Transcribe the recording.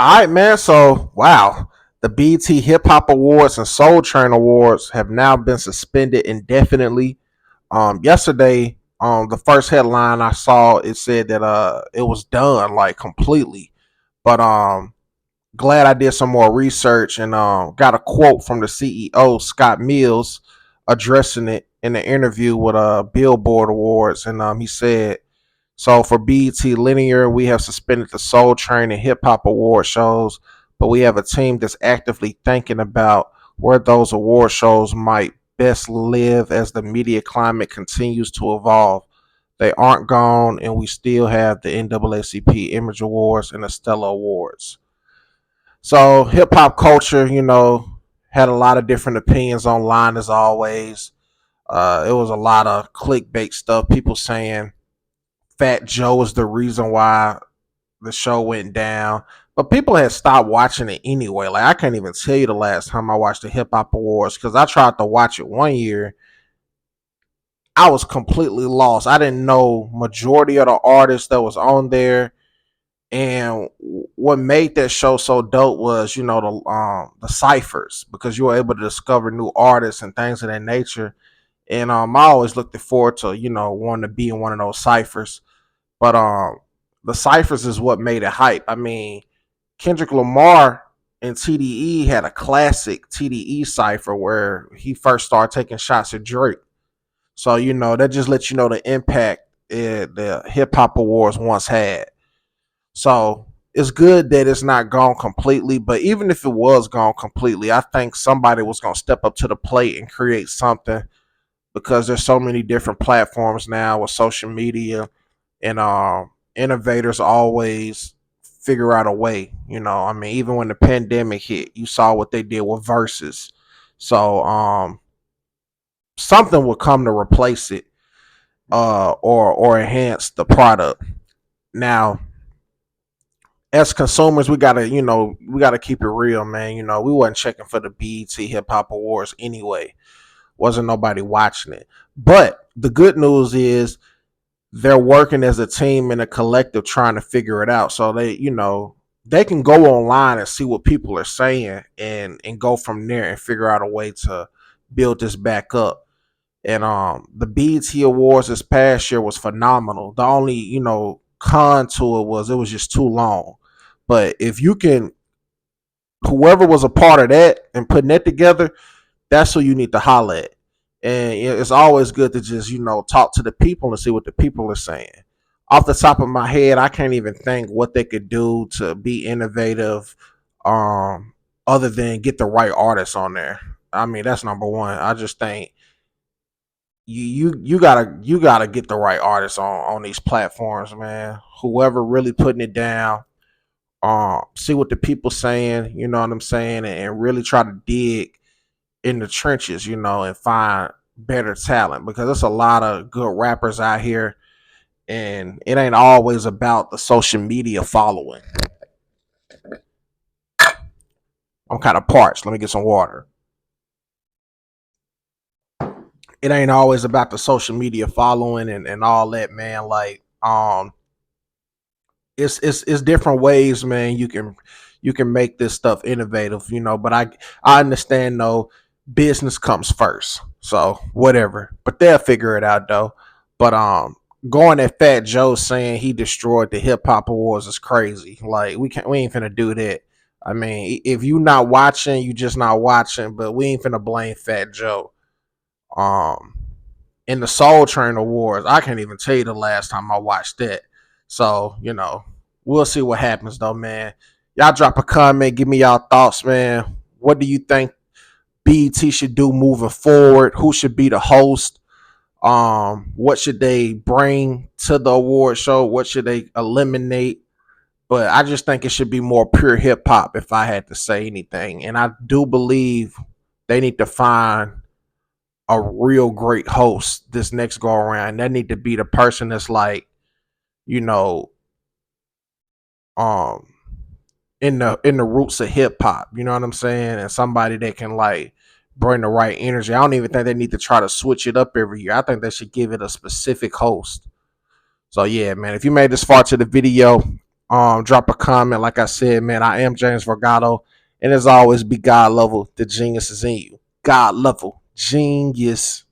All right, man. So, wow, the BT Hip Hop Awards and Soul Train Awards have now been suspended indefinitely. Yesterday, the first headline I saw it said that it was done like completely. But glad I did some more research and got a quote from the CEO Scott Mills addressing it in an interview with Billboard Awards, and he said, "So for BET Linear, we have suspended the Soul Train and Hip Hop Award shows, but we have a team that's actively thinking about where those award shows might best live as the media climate continues to evolve. They aren't gone, and we still have the NAACP Image Awards and the Stella Awards." So hip hop culture, had a lot of different opinions online as always. It was a lot of clickbait stuff. People saying Fat Joe is the reason why the show went down. But people had stopped watching it anyway. Like I can't even tell you the last time I watched the Hip Hop Awards because I tried to watch it one year. I was completely lost. I didn't know majority of the artists that was on there. And what made that show so dope was, the ciphers because you were able to discover new artists and things of that nature. And I always looked forward to, wanting to be in one of those ciphers. But the ciphers is what made it hype. I mean, Kendrick Lamar and TDE had a classic TDE cipher where he first started taking shots at Drake. So that just lets you know the impact the hip hop awards once had. So it's good that it's not gone completely, but even if it was gone completely, I think somebody was gonna step up to the plate and create something because there's so many different platforms now with social media and innovators always figure out a way. I mean, even when the pandemic hit, you saw what they did with verses. So something will come to replace it or enhance the product. Now, as consumers, we gotta keep it real, man. We wasn't checking for the BET Hip Hop Awards anyway. Wasn't nobody watching it. But the good news is they're working as a team and a collective trying to figure it out. So they can go online and see what people are saying and go from there and figure out a way to build this back up. And the BET Awards this past year was phenomenal. The only, con to it was just too long. But if you can, whoever was a part of that and putting that together, that's who you need to holler at. And it's always good to just, talk to the people and see what the people are saying. Off the top of my head, I can't even think what they could do to be innovative, other than get the right artists on there. I mean, that's number one. I just think you gotta get the right artists on these platforms, man. Whoever really putting it down, see what the people saying, you know what I'm saying, and really try to dig in the trenches, and find better talent because there's a lot of good rappers out here, and it ain't always about the social media following. I'm kind of parched. Let me get some water. It ain't always about the social media following and all that, man. Like, it's different ways, man. You can make this stuff innovative, But I understand though, business comes first, so whatever. But they'll figure it out though. But going at Fat Joe saying he destroyed the hip hop awards is crazy. Like we ain't finna do that. I mean, if you not watching, you just not watching. But we ain't finna blame Fat Joe. Um, in the Soul Train Awards, I can't even tell you the last time I watched that. So, we'll see what happens though, man. Y'all drop a comment, give me y'all thoughts, man. What do you think BET should do moving forward? Who should be the host? What should they bring to the award show? What should they eliminate? But I just think it should be more pure hip hop if I had to say anything. And I do believe they need to find a real great host this next go around. That need to be the person that's like, you know, um in the roots of hip hop, you know what I'm saying? And somebody that can like bring the right energy. I don't even think they need to try to switch it up every year. I think they should give it a specific host. So yeah, man, if you made this far to the video, Drop a comment. Like I said, man, I am James Vergado. And as always, be God level. The genius is in you. God level. Genius.